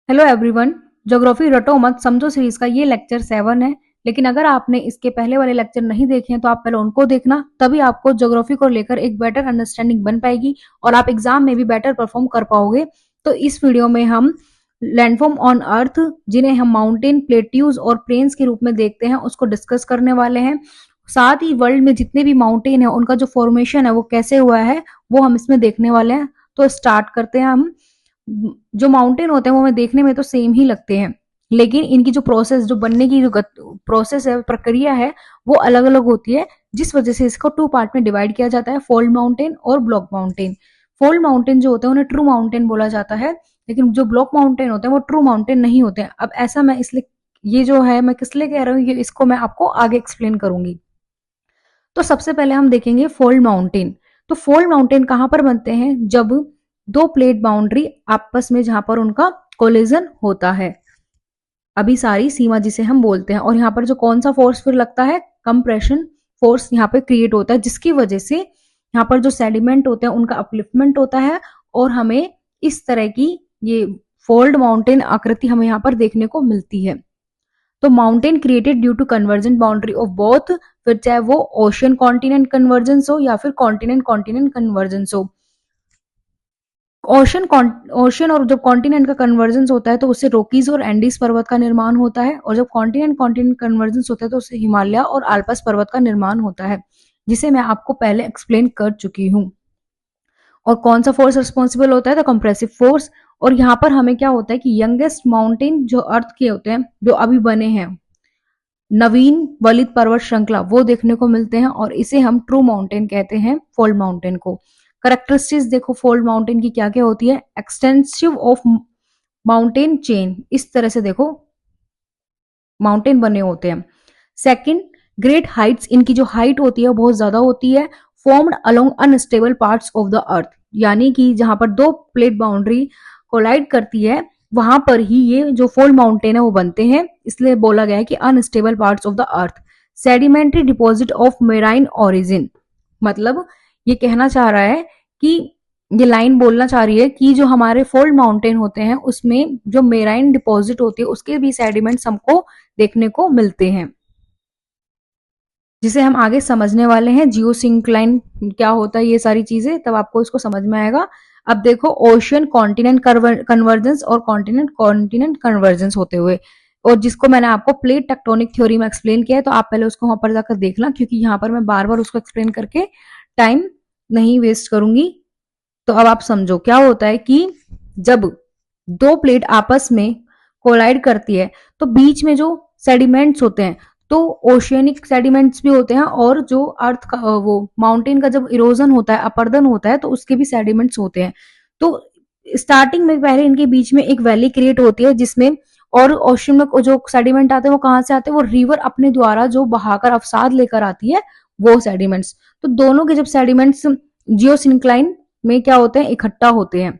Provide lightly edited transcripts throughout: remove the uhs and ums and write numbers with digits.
Hello everyone. Geography रटो मत समझो series का ये लेक्चर 7 है। लेकिन अगर आपने इसके पहले वाले लेक्चर नहीं देखे हैं तो आप पहले उनको देखना, तभी आपको ज्योग्राफी को लेकर एक बेटर अंडरस्टैंडिंग बन पाएगी और आप एग्जाम में भी बेटर परफॉर्म कर पाओगे। तो इस वीडियो में हम लैंडफॉर्म ऑन अर्थ, जिन्हें हम माउंटेन, प्लेट्यूज और प्लेन्स के रूप में देखते हैं, उसको डिस्कस करने वाले हैं। साथ ही वर्ल्ड में जितने भी माउंटेन है उनका जो फॉर्मेशन है वो कैसे हुआ है वो हम इसमें देखने वाले हैं। तो स्टार्ट करते हैं हम। जो माउंटेन होते हैं वो हमें देखने में तो सेम ही लगते हैं, लेकिन इनकी जो प्रोसेस, जो बनने की जो प्रोसेस है, प्रक्रिया है, वो अलग अलग होती है, जिस वजह से इसको 2 पार्ट में डिवाइड किया जाता है, फोल्ड माउंटेन और ब्लॉक माउंटेन। फोल्ड माउंटेन जो होते हैं उन्हें ट्रू माउंटेन बोला जाता है, लेकिन जो ब्लॉक माउंटेन होते हैं वो ट्रू माउंटेन नहीं होते हैं। अब ऐसा मैं इसलिए, ये जो है मैं किस लिए कह रहा हूँ, ये इसको मैं आपको आगे एक्सप्लेन करूंगी। तो सबसे पहले हम देखेंगे फोल्ड माउंटेन। तो फोल्ड माउंटेन कहां पर बनते हैं? जब दो प्लेट बाउंड्री आपस में, जहां पर उनका कोलिजन होता है, अभी सारी सीमा जिसे हम बोलते हैं। और यहाँ पर जो कौन सा फोर्स फिर लगता है? कंप्रेशन फोर्स यहाँ पे क्रिएट होता है, जिसकी वजह से यहाँ पर जो सेडिमेंट होते हैं उनका अपलिफ्टमेंट होता है और हमें इस तरह की ये फोल्ड माउंटेन आकृति हमें यहाँ पर देखने को मिलती है। तो mountain created due to convergent boundary of both, फिर चाहे वो ओशियन कॉन्टिनेंट कन्वर्जेंस हो या फिर कॉन्टिनेंट कॉन्टिनेंट कन्वर्जेंस हो। ओशन और जब कॉन्टिनेंट का कन्वर्जेंस होता है तो उससे रॉकीज और एंडीज पर्वत का निर्माण होता है, और जब कॉन्टिनेंट कॉन्टिनेंट कन्वर्जेंस होता है तो उससे हिमालय और आल्पस पर्वत का निर्माण होता है, जिसे मैं आपको पहले एक्सप्लेन कर चुकी हूँ। और कौन सा फोर्स रिस्पॉन्सिबल होता है? तो कंप्रेसिव फोर्स। और यहाँ पर हमें क्या होता है कि यंगेस्ट माउंटेन जो अर्थ के होते हैं, जो अभी बने हैं, नवीन वलित पर्वत श्रृंखला, वो देखने को मिलते हैं, और इसे हम ट्रू माउंटेन कहते हैं, फोल्ड माउंटेन को। करेक्टरिस्टिक्स देखो फोल्ड माउंटेन की क्या क्या होती है। एक्सटेंसिव ऑफ माउंटेन चेन, इस तरह से देखो माउंटेन बने होते हैं। सेकंड, ग्रेट हाइट्स, इनकी जो हाइट होती है बहुत ज्यादा होती है। Formed along unstable parts of the अर्थ, यानी कि जहां पर दो प्लेट बाउंड्री कोलाइड करती है वहां पर ही ये जो फोल्ड माउंटेन है वो बनते हैं, इसलिए बोला गया है कि unstable parts of the earth. Sedimentary deposit of marine origin, मतलब ये कहना चाह रहा है कि, ये लाइन बोलना चाह रही है कि जो हमारे फोल्ड माउंटेन होते हैं उसमें जो मेराइन डिपॉजिट होती है उसके भी सेडिमेंट्स हमको देखने को मिलते हैं, जिसे हम आगे समझने वाले हैं। जियोसिंक्लाइन क्या होता है, ये सारी चीजें तब आपको इसको समझ में आएगा। अब देखो ओशियन कॉन्टिनेंट कन्वर्जेंस और कॉन्टिनेंट कॉन्टिनेंट कन्वर्जेंस होते हुए, और जिसको मैंने आपको प्लेट टेक्टोनिक थ्योरी में एक्सप्लेन किया है, तो आप पहले उसको वहां पर जाकर देखना, क्योंकि यहाँ पर मैं बार बार उसको एक्सप्लेन करके टाइम नहीं वेस्ट करूंगी। तो अब आप समझो क्या होता है कि जब दो प्लेट आपस में कोलाइड करती है तो बीच में जो सेडिमेंट्स होते हैं, तो ओशियनिक सेडिमेंट्स भी होते हैं, और जो अर्थ का वो माउंटेन का जब इरोजन होता है, अपर्दन होता है, तो उसके भी सेडिमेंट्स होते हैं। तो स्टार्टिंग में पहले इनके बीच में एक वैली क्रिएट होती है, जिसमें, और ओशन में जो सेडिमेंट आते हैं वो कहाँ से आते हैं? वो रिवर अपने द्वारा जो बहाकर अवसाद लेकर आती है, वो सेडिमेंट्स। तो दोनों के जब सेडिमेंट्स जियोसिंक्लाइन में क्या होते हैं? इकट्ठा होते हैं।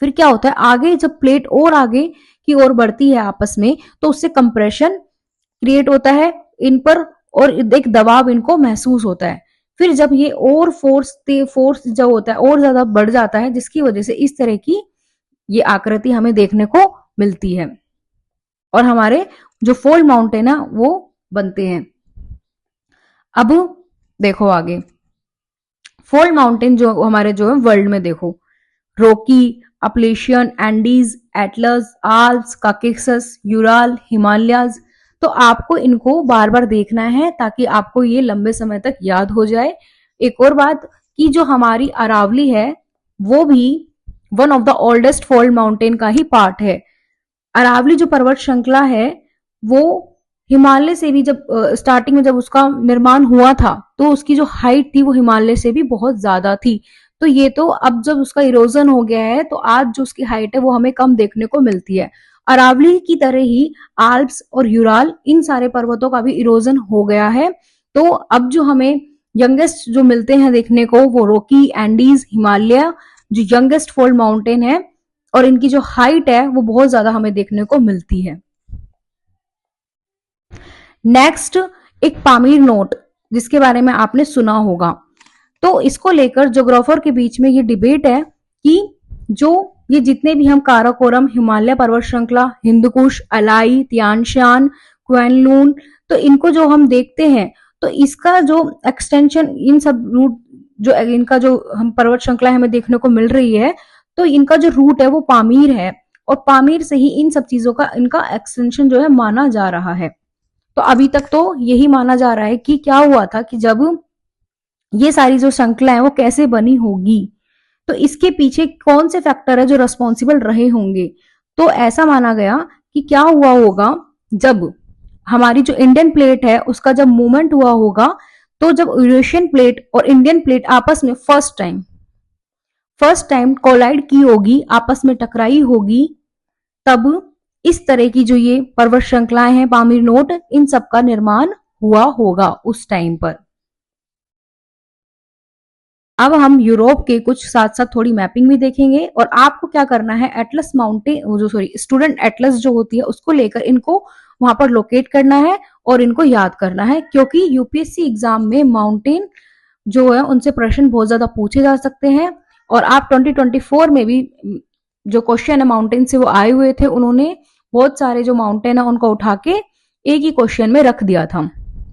फिर क्या होता है आगे, जब प्लेट और आगे की ओर बढ़ती है आपस में, तो उससे कंप्रेशन क्रिएट होता है इन पर, और एक दबाव इनको महसूस होता है। फिर जब ये और फोर्स जब होता है और ज्यादा बढ़ जाता है, जिसकी वजह से इस तरह की ये आकृति हमें देखने को मिलती है, और हमारे जो फोल्ड माउंटेन है वो बनते हैं। अब देखो आगे, फोल्ड माउंटेन जो हमारे जो है वर्ल्ड में, देखो Rocky, Appalachian, Andes, Atlas, Alps, Caucasus, Ural, Himalayas. तो आपको इनको बार बार देखना है ताकि आपको ये लंबे समय तक याद हो जाए। एक और बात कि जो हमारी अरावली है वो भी one of the oldest fold mountain का ही पार्ट है। अरावली जो पर्वत श्रृंखला है वो हिमालय से भी, जब स्टार्टिंग में जब उसका निर्माण हुआ था तो उसकी जो हाइट थी वो हिमालय से भी बहुत ज्यादा थी। तो ये तो अब जब उसका इरोजन हो गया है तो आज जो उसकी हाइट है वो हमें कम देखने को मिलती है। अरावली की तरह ही आल्प्स और यूराल, इन सारे पर्वतों का भी इरोजन हो गया है। तो अब जो हमें यंगेस्ट जो मिलते हैं देखने को, वो रॉकी, एंडीज, हिमालय, जो यंगेस्ट फोल्ड माउंटेन है, और इनकी जो हाइट है वो बहुत ज्यादा हमें देखने को मिलती है। नेक्स्ट, एक पामीर नोट, जिसके बारे में आपने सुना होगा। तो इसको लेकर ज्योग्राफर के बीच में ये डिबेट है कि जो ये जितने भी हम काराकोरम, हिमालय पर्वत श्रृंखला, हिंदुकुश, अलाई, तियान शान, क्वेनलून, तो इनको जो हम देखते हैं तो इसका जो एक्सटेंशन, इन सब रूट जो इनका जो हम पर्वत श्रृंखला हमें देखने को मिल रही है, तो इनका जो रूट है वो पामीर है, और पामीर से ही इन सब चीजों का इनका एक्सटेंशन जो है माना जा रहा है। तो अभी तक तो यही माना जा रहा है कि क्या हुआ था कि जब ये सारी जो श्रृंखला है वो कैसे बनी होगी, तो इसके पीछे कौन से फैक्टर है जो रिस्पॉन्सिबल रहे होंगे। तो ऐसा माना गया कि क्या हुआ होगा, जब हमारी जो इंडियन प्लेट है उसका जब मूवमेंट हुआ होगा, तो जब यूरेशियन प्लेट और इंडियन प्लेट आपस में फर्स्ट टाइम कोलाइड की होगी, आपस में टकराई होगी, तब इस तरह की जो ये पर्वत श्रृंखलाएं हैं, पामीर नोट, इन सब का निर्माण हुआ होगा उस टाइम पर। अब हम यूरोप के कुछ साथ साथ थोड़ी मैपिंग भी देखेंगे, और आपको क्या करना है, एटलस माउंटेन जो स्टूडेंट एटलस जो होती है उसको लेकर इनको वहां पर लोकेट करना है और इनको याद करना है, क्योंकि यूपीएससी एग्जाम में माउंटेन जो है उनसे प्रश्न बहुत ज्यादा पूछे जा सकते हैं। और आप 2024 में भी जो क्वेश्चन है माउंटेन से वो आए हुए थे, उन्होंने बहुत सारे जो माउंटेन है उनको उठा के एक ही क्वेश्चन में रख दिया था।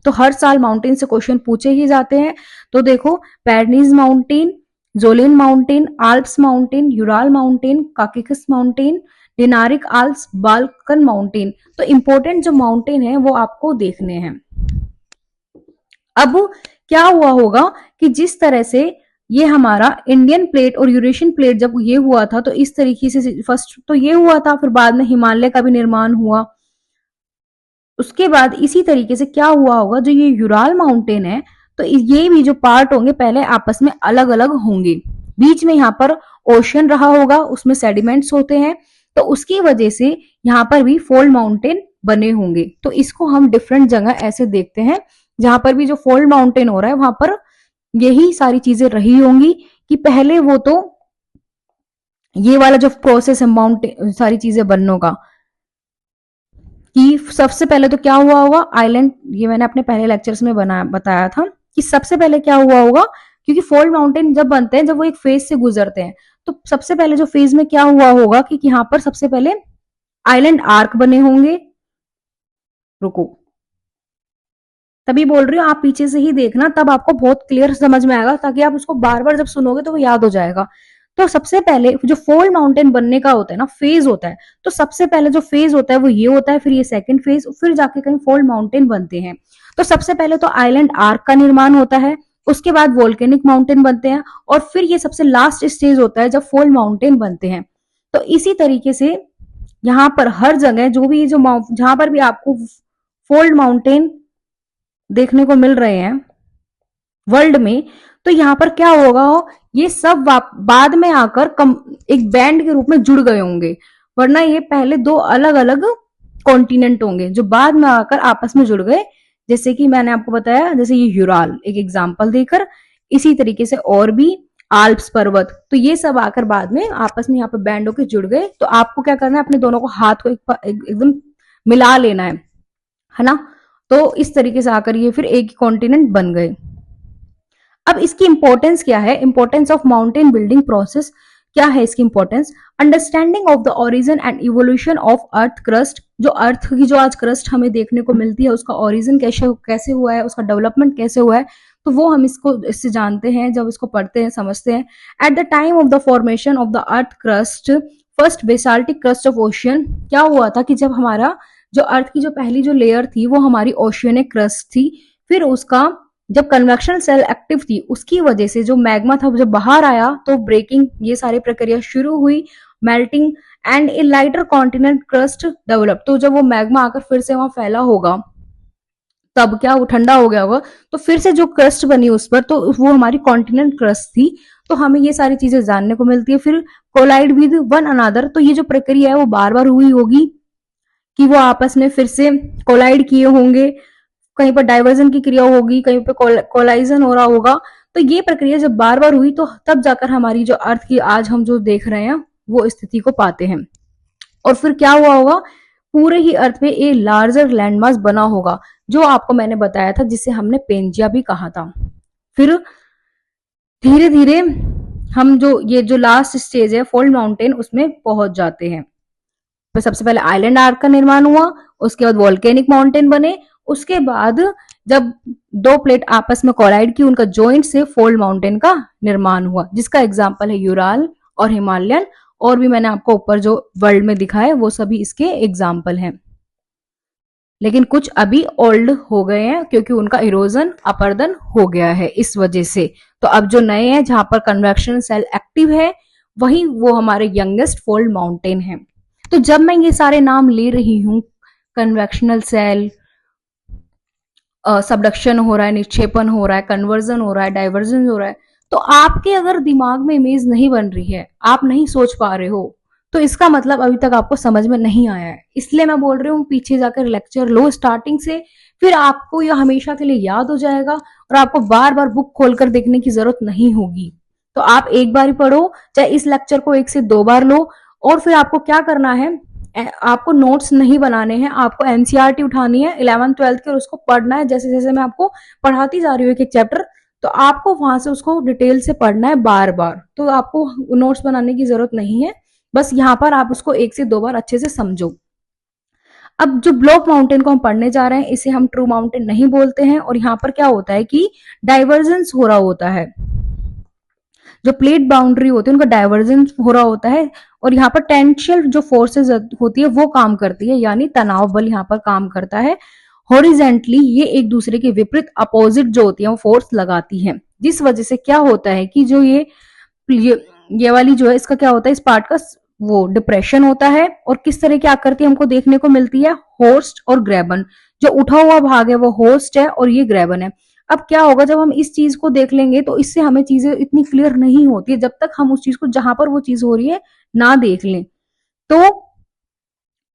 तो हर साल माउंटेन से क्वेश्चन पूछे ही जाते हैं। तो देखो, पैरनीज माउंटेन, जोलिन mountain, Alps mountain, Ural mountain, Caucasus mountain, Dinaric Alps, Balkan mountain. तो इंपॉर्टेंट जो माउंटेन है वो आपको देखने हैं। अब क्या हुआ होगा कि जिस तरह से ये हमारा इंडियन प्लेट और यूरेशियन प्लेट जब ये हुआ था, तो इस तरीके से फर्स्ट तो ये हुआ था, फिर बाद में हिमालय का भी निर्माण हुआ। उसके बाद इसी तरीके से क्या हुआ होगा, जो ये यूराल माउंटेन है, तो ये भी जो पार्ट होंगे पहले आपस में अलग अलग होंगे, बीच में यहाँ पर ओशन रहा होगा, उसमें सेडिमेंट्स होते हैं, तो उसकी वजह से यहाँ पर भी फोल्ड माउंटेन बने होंगे। तो इसको हम डिफरेंट जगह ऐसे देखते हैं, जहां पर भी जो फोल्ड माउंटेन हो रहा है वहां पर यही सारी चीजें रही होंगी कि पहले वो तो ये वाला जो प्रोसेस है माउंटेन सारी चीजें बनने का, कि सबसे पहले तो क्या हुआ होगा, आइलैंड, ये मैंने अपने पहले लेक्चर्स में बताया था कि सबसे पहले क्या हुआ होगा, क्योंकि फोल्ड माउंटेन जब बनते हैं, जब वो एक फेज से गुजरते हैं, तो सबसे पहले जो फेज में क्या हुआ होगा कि यहाँ पर सबसे पहले आइलैंड आर्क बने होंगे। रुको, तभी बोल रही हूँ, आप पीछे से ही देखना, तब आपको बहुत क्लियर समझ में आएगा, ताकि आप उसको बार बार जब सुनोगे तो वो याद हो जाएगा। तो सबसे पहले जो फोल्ड माउंटेन बनने का होता है ना, फेज होता है, तो सबसे पहले जो फेज होता है वो ये होता है, फिर ये सेकंड फेज, फिर जाके कहीं फोल्ड माउंटेन बनते हैं। तो सबसे पहले तो आइलैंड आर्क का निर्माण होता है, उसके बाद वोल्केनिक माउंटेन बनते हैं, और फिर ये सबसे लास्ट स्टेज होता है जब फोल्ड माउंटेन बनते हैं। तो इसी तरीके से यहाँ पर हर जगह जो भी जो जहां पर भी आपको फोल्ड माउंटेन देखने को मिल रहे हैं वर्ल्ड में, तो यहाँ पर क्या होगा, ये सब बाद में आकर एक बैंड के रूप में जुड़ गए होंगे, वरना ये पहले दो अलग अलग कॉन्टिनेंट होंगे जो बाद में आकर आपस में जुड़ गए। जैसे कि मैंने आपको बताया, जैसे ये यूराल एक एग्जाम्पल देकर, इसी तरीके से और भी आल्प्स पर्वत, तो ये सब आकर बाद में आपस में यहाँ पर बैंड होकर जुड़ गए। तो आपको क्या करना है, अपने दोनों को हाथ को एकदम मिला लेना है ना। तो इस तरीके से आकर ये फिर एक कॉन्टिनेंट बन गए। अब इसकी इंपॉर्टेंस क्या है, importance of mountain building process क्या है, इसकी importance, understanding of the origin and evolution of earth crust, जो अर्थ की जो आज क्रस्ट हमें देखने को मिलती है उसका ओरिजिन कैसे हुआ है, उसका डेवलपमेंट कैसे हुआ है, तो वो हम इससे जानते हैं जब इसको पढ़ते हैं, समझते हैं। At the time of the formation of the earth crust, first basaltic crust of ocean, क्या हुआ था कि जब हमारा जो अर्थ की जो पहली जो लेयर थी वो हमारी ओशियनिक क्रस्ट थी, फिर उसका जब कन्वेक्शन सेल एक्टिव थी उसकी वजह से जो मैग्मा था जब बाहर आया, तो ब्रेकिंग ये सारी प्रक्रिया शुरू हुई, melting and A lighter continent crust develop. तो जब वो मैग्मा आकर फिर से वहां फैला होगा, तब क्या वो ठंडा हो गया होगा, तो फिर से जो क्रस्ट बनी उस पर, तो वो हमारी कॉन्टिनेंट क्रस्ट थी। तो हमें ये सारी चीजें जानने को मिलती है। फिर कोलाइड विद वन अनदर, तो ये जो प्रक्रिया है वो बार बार हुई होगी कि वो आपस में फिर से कोलाइड किए होंगे, कहीं पर डाइवर्जन की क्रिया होगी, कहीं पर कोलाइजन हो रहा होगा। तो ये प्रक्रिया जब बार बार हुई, तो तब जाकर हमारी जो अर्थ की आज हम जो देख रहे हैं वो स्थिति को पाते हैं। और फिर क्या हुआ होगा, पूरे ही अर्थ में एक लार्जर लैंडमास बना होगा, जो आपको मैंने बताया था, जिसे हमने पेंजिया भी कहा था। फिर धीरे धीरे हम जो ये जो लास्ट स्टेज है फोल्ड माउंटेन उसमें पहुंच जाते हैं। तो सबसे पहले आइलैंड आर्क का निर्माण हुआ, उसके बाद वॉल्केनिक माउंटेन बने, उसके बाद जब दो प्लेट आपस में कोलाइड की उनका जॉइंट से फोल्ड माउंटेन का निर्माण हुआ, जिसका एग्जाम्पल है यूराल और हिमालयन। और भी मैंने आपको ऊपर जो वर्ल्ड में दिखाए वो सभी इसके एग्जाम्पल हैं, लेकिन कुछ अभी ओल्ड हो गए हैं क्योंकि उनका इरोजन अपर्दन हो गया है इस वजह से। तो अब जो नए हैं जहां पर कन्वेक्शन सेल एक्टिव है वही वो हमारे यंगेस्ट फोल्ड माउंटेन है। तो जब मैं ये सारे नाम ले रही हूं, कन्वेक्शनल सेल, सबडक्शन हो रहा है, निक्षेपण हो रहा है, कन्वर्जन हो रहा है, डाइवर्जन हो रहा है, तो आपके अगर दिमाग में इमेज नहीं बन रही है, आप नहीं सोच पा रहे हो, तो इसका मतलब अभी तक आपको समझ में नहीं आया है। इसलिए मैं बोल रही हूँ पीछे जाकर लेक्चर लो स्टार्टिंग से, फिर आपको यह हमेशा के लिए याद हो जाएगा और आपको बार बार बुक खोलकर देखने की जरूरत नहीं होगी। तो आप एक बार ही पढ़ो, चाहे इस लेक्चर को 1 से 2 बार लो, और फिर आपको क्या करना है, आपको नोट्स नहीं बनाने हैं, आपको एनसीईआरटी उठानी है 11th-12th की और उसको पढ़ना है। जैसे जैसे मैं आपको पढ़ाती जा रही हूँ एक एक चैप्टर, तो आपको वहां से उसको डिटेल से पढ़ना है बार बार। तो आपको नोट्स बनाने की जरूरत नहीं है, बस यहाँ पर आप उसको 1 से 2 बार अच्छे से समझो। अब जो ब्लॉक माउंटेन को हम पढ़ने जा रहे हैं इसे हम ट्रू माउंटेन नहीं बोलते हैं, और यहाँ पर क्या होता है कि डाइवर्जेंस हो रहा होता है, जो प्लेट बाउंड्री होती है उनका डाइवर्जेंस हो रहा होता है, और यहाँ पर टेंशियल जो फोर्सेज होती है वो काम करती है, यानी तनाव बल यहाँ पर काम करता है। हॉरिजेंटली ये एक दूसरे के विपरीत अपोजिट जो होती है वो फोर्स लगाती है, जिस वजह से क्या होता है कि जो ये वाली जो है इसका क्या होता है, इस पार्ट का वो डिप्रेशन होता है। और किस तरह की आकृति हमको देखने को मिलती है, होस्ट और ग्रेबन। जो उठा हुआ भाग है वो होस्ट है और ये ग्रेबन है। अब क्या होगा जब हम इस चीज को देख लेंगे तो इससे हमें चीजें इतनी क्लियर नहीं होती है जब तक हम उस चीज को जहां पर वो चीज हो रही है ना देख लें। तो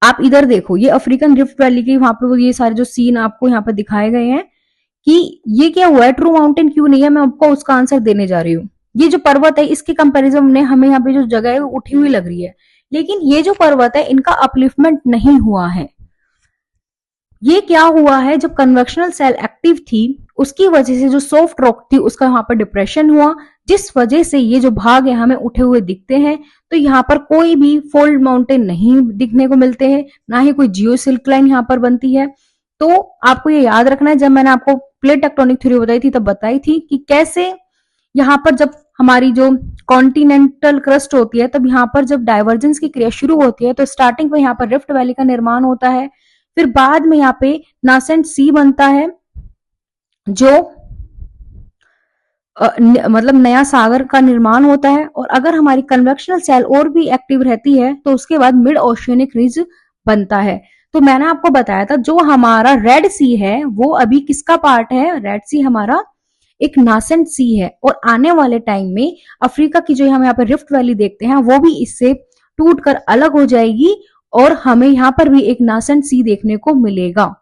आप इधर देखो, ये अफ्रीकन रिफ्ट वैली के वहां पे ये सारे जो सीन आपको यहाँ पे दिखाए गए हैं कि ये क्या हुआ है, ट्रू माउंटेन क्यों नहीं है, मैं आपको उसका आंसर देने जा रही हूँ। ये जो पर्वत है इसके कंपैरिजन में हमें यहाँ पे जो जगह है वो उठी हुई लग रही है, लेकिन ये जो पर्वत है इनका अपलिफ्टमेंट नहीं हुआ है। ये क्या हुआ है, जब कन्वेक्शनल सेल एक्टिव थी उसकी वजह से जो सॉफ्ट रॉक थी उसका यहाँ पर डिप्रेशन हुआ, जिस वजह से ये जो भाग है हमें उठे हुए दिखते हैं। तो यहाँ पर कोई भी फोल्ड माउंटेन नहीं दिखने को मिलते हैं, ना ही कोई जियोसिंक्लाइन यहाँ पर बनती है। तो आपको ये याद रखना है, जब मैंने आपको प्लेट टेक्टोनिक थ्योरी बताई थी तब बताई थी कि कैसे यहाँ पर जब हमारी जो कॉन्टिनेंटल क्रस्ट होती है तब यहाँ पर जब डाइवर्जेंस की क्रिया शुरू होती है तो स्टार्टिंग में यहाँ पर रिफ्ट वैली का निर्माण होता है, फिर बाद में यहाँ पे नासेंट सी बनता है जो मतलब नया सागर का निर्माण होता है। और अगर हमारी कन्वेक्शनल सेल और भी एक्टिव रहती है तो उसके बाद मिड ओशियनिक रिज बनता है। तो मैंने आपको बताया था जो हमारा रेड सी है वो अभी किसका पार्ट है, रेड सी हमारा एक नासेंट सी है, और आने वाले टाइम में अफ्रीका की जो हम यहाँ पे रिफ्ट वैली देखते हैं वो भी इससे टूट कर अलग हो जाएगी और हमें यहाँ पर भी एक नासेंट सी देखने को मिलेगा।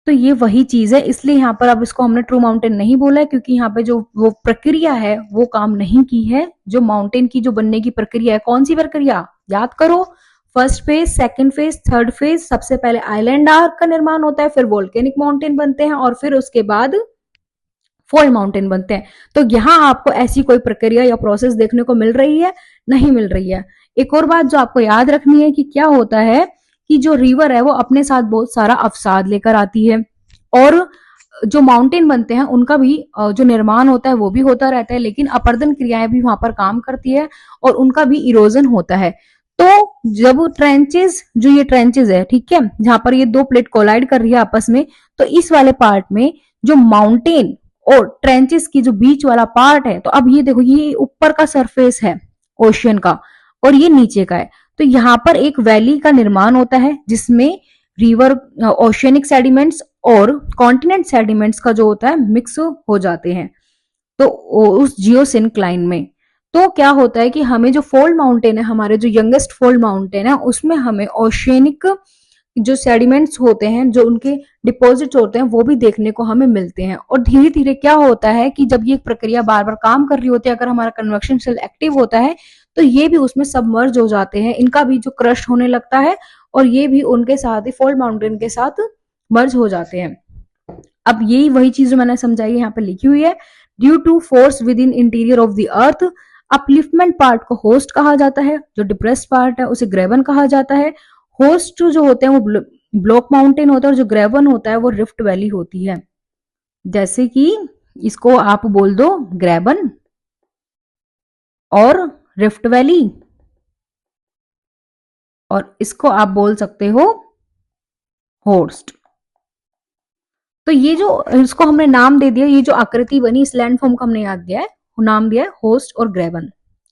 तो ये वही चीज है, इसलिए यहाँ पर अब इसको हमने ट्रू माउंटेन नहीं बोला है, क्योंकि यहाँ पे जो वो प्रक्रिया है वो काम नहीं की है। जो माउंटेन की जो बनने की प्रक्रिया है, कौन सी प्रक्रिया याद करो, first phase, second phase, third phase. सबसे पहले आइलैंड आर्क का निर्माण होता है, फिर वोल्केनिक माउंटेन बनते हैं और फिर उसके बाद फोल्ड माउंटेन बनते हैं। तो यहाँ आपको ऐसी कोई प्रक्रिया या प्रोसेस देखने को मिल रही है, नहीं मिल रही है। एक और बात जो आपको याद रखनी है कि क्या होता है कि जो रिवर है वो अपने साथ बहुत सारा अवसाद लेकर आती है, और जो माउंटेन बनते हैं उनका भी जो निर्माण होता है वो भी होता रहता है, लेकिन अपर्दन क्रियाएं भी वहां पर काम करती है और उनका भी इरोजन होता है। तो जब ट्रेंचेस, जो ये ट्रेंचेस है ठीक है, जहां पर ये दो प्लेट कोलाइड कर रही है आपस में, तो इस वाले पार्ट में जो माउंटेन और ट्रेंचेस की जो बीच वाला पार्ट है, तो अब ये देखो ये ऊपर का सरफेस है ओशियन का और ये नीचे का है। तो यहाँ पर एक वैली का निर्माण होता है जिसमें रिवर ओशियनिक सेडिमेंट्स और कॉन्टिनेंट सेडिमेंट्स का जो होता है मिक्स हो जाते हैं तो उस जियोसिंक्लाइन में। तो क्या होता है कि हमें जो फोल्ड माउंटेन है, हमारे जो यंगेस्ट फोल्ड माउंटेन है, उसमें हमें ओशियनिक जो सेडिमेंट्स होते हैं, जो उनके डिपॉजिट्स होते हैं, वो भी देखने को हमें मिलते हैं। और धीरे धीरे क्या होता है कि जब ये प्रक्रिया बार बार काम कर रही होती है, अगर हमारा कन्वेक्शन सेल एक्टिव होता है तो ये भी उसमें सबमर्ज हो जाते हैं, इनका भी जो क्रश होने लगता है और ये भी उनके साथ ही फोल्ड माउंटेन के साथ मर्ज हो जाते हैं। अब यही वही चीज जो मैंने समझाई यहाँ पे लिखी हुई है। Due to force within interior of the earth. Upliftment part को होस्ट कहा जाता है, जो डिप्रेस्ड पार्ट है उसे ग्रेवन कहा जाता है। होस्ट जो होते हैं वो ब्लॉक माउंटेन होता है और जो ग्रेवन होता है वो रिफ्ट वैली होती है। जैसे कि इसको आप बोल दो ग्रेवन और रिफ्ट वैली, और इसको आप बोल सकते हो होस्ट। तो ये जो इसको हमने नाम दे दिया, ये जो आकृति बनी इस लैंडफॉर्म को हमने याद दिया है, नाम दिया है होस्ट और ग्रेवन।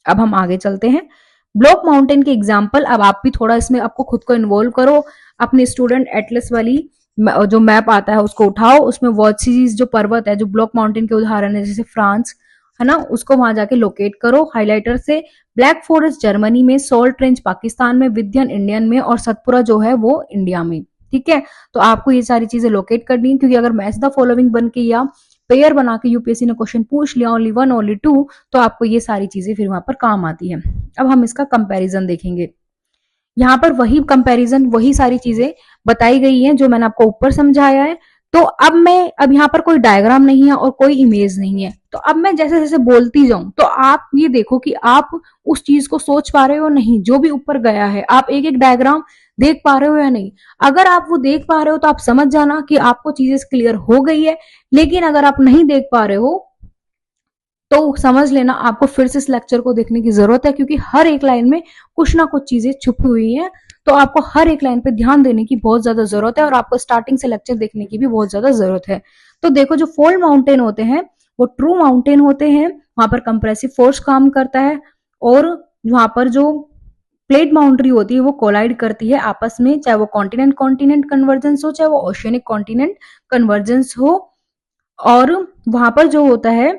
अब हम आगे चलते हैं। ब्लॉक माउंटेन के एग्जाम्पल, अब आप भी थोड़ा इसमें आपको खुद को इन्वॉल्व करो। अपने स्टूडेंट एटलस वाली जो मैप आता है उसको उठाओ, उसमें वॉचिस जो पर्वत है जो ब्लॉक माउंटेन के उदाहरण है, जैसे फ्रांस है ना, उसको वहां जाके लोकेट करो हाइलाइटर से। ब्लैक फॉरेस्ट जर्मनी में, सोल्ट रेंज पाकिस्तान में, विंध्यन इंडियन में और सतपुरा जो है वो इंडिया में। ठीक है, तो आपको ये सारी चीजें लोकेट करनी है, क्योंकि अगर मैच द फॉलोइंग बन के या पेयर बना के यूपीएससी ने क्वेश्चन पूछ लिया ओनली वन ओनली टू, तो आपको ये सारी चीजें फिर वहां पर काम आती है। अब हम इसका कंपैरिजन देखेंगे। यहाँ पर वही कंपैरिजन, वही सारी चीजें बताई गई हैं जो मैंने आपको ऊपर समझाया है। तो अब यहाँ पर कोई डायग्राम नहीं है और कोई इमेज नहीं है, तो अब मैं जैसे जैसे बोलती जाऊं तो आप ये देखो कि आप उस चीज को सोच पा रहे हो नहीं, जो भी ऊपर गया है आप एक एक डायग्राम देख पा रहे हो या नहीं। अगर आप वो देख पा रहे हो तो आप समझ जाना कि आपको चीजें क्लियर हो गई है, लेकिन अगर आप नहीं देख पा रहे हो तो समझ लेना आपको फिर से इस लेक्चर को देखने की जरूरत है, क्योंकि हर एक लाइन में कुछ ना कुछ चीजें छुपी हुई हैं। तो आपको हर एक लाइन पे ध्यान देने की बहुत ज्यादा जरूरत है और आपको स्टार्टिंग से लेक्चर देखने की भी बहुत ज्यादा जरूरत है। तो देखो, जो फोल्ड माउंटेन होते हैं वो ट्रू माउंटेन होते हैं, वहां पर कंप्रेसिव फोर्स काम करता है, और वहां पर जो प्लेट बाउंड्री होती है वो कोलाइड करती है आपस में, चाहे वो कॉन्टिनेंट कॉन्टिनेंट कन्वर्जेंस हो, चाहे वो ओशियनिक कॉन्टिनेंट कन्वर्जेंस हो। और वहां पर जो होता है,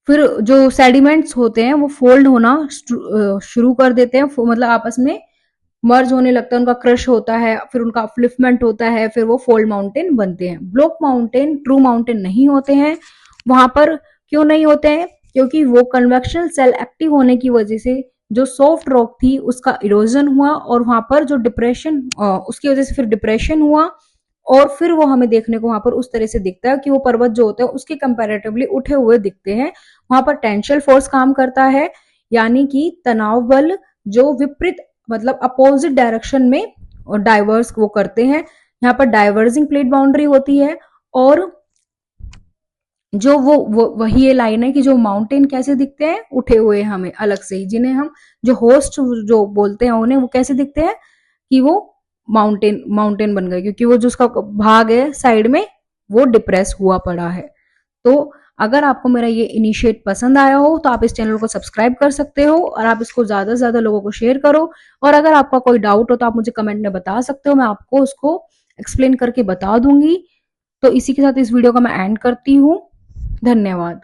फिर जो सेडिमेंट्स होते हैं वो फोल्ड होना शुरू कर देते हैं, मतलब आपस में मर्ज होने लगता है, उनका क्रश होता है, फिर उनका अपलिफ्टमेंट होता है, फिर वो फोल्ड माउंटेन बनते हैं। ब्लॉक माउंटेन ट्रू माउंटेन नहीं होते हैं। वहां पर क्यों नहीं होते हैं? क्योंकि वो कन्वेक्शनल सेल एक्टिव होने की वजह से जो सॉफ्ट रॉक थी उसका इरोजन हुआ, और वहां पर जो डिप्रेशन, उसकी वजह से फिर डिप्रेशन हुआ, और फिर वो हमें देखने को वहां पर उस तरह से दिखता है कि वो पर्वत जो होते हैं उसके कंपैरेटिवली उठे हुए दिखते हैं। वहां पर टेंशियल फोर्स काम करता है, यानी कि तनाव बल जो विपरीत, मतलब अपोजिट डायरेक्शन में डाइवर्स वो करते हैं। यहाँ पर डाइवर्जिंग प्लेट बाउंड्री होती है, और जो वो वही ये लाइन है कि जो माउंटेन कैसे दिखते हैं, उठे हुए हमें अलग से ही, जिन्हें हम जो होस्ट जो बोलते हैं उन्हें, वो कैसे दिखते हैं कि वो माउंटेन माउंटेन बन गए, क्योंकि वो जो उसका भाग है साइड में वो डिप्रेस हुआ पड़ा है। तो अगर आपको मेरा ये इनिशिएट पसंद आया हो तो आप इस चैनल को सब्सक्राइब कर सकते हो, और आप इसको ज्यादा से ज्यादा लोगों को शेयर करो। और अगर आपका कोई डाउट हो तो आप मुझे कमेंट में बता सकते हो, मैं आपको उसको एक्सप्लेन करके बता दूंगी। तो इसी के साथ इस वीडियो का मैं एंड करती हूँ। धन्यवाद।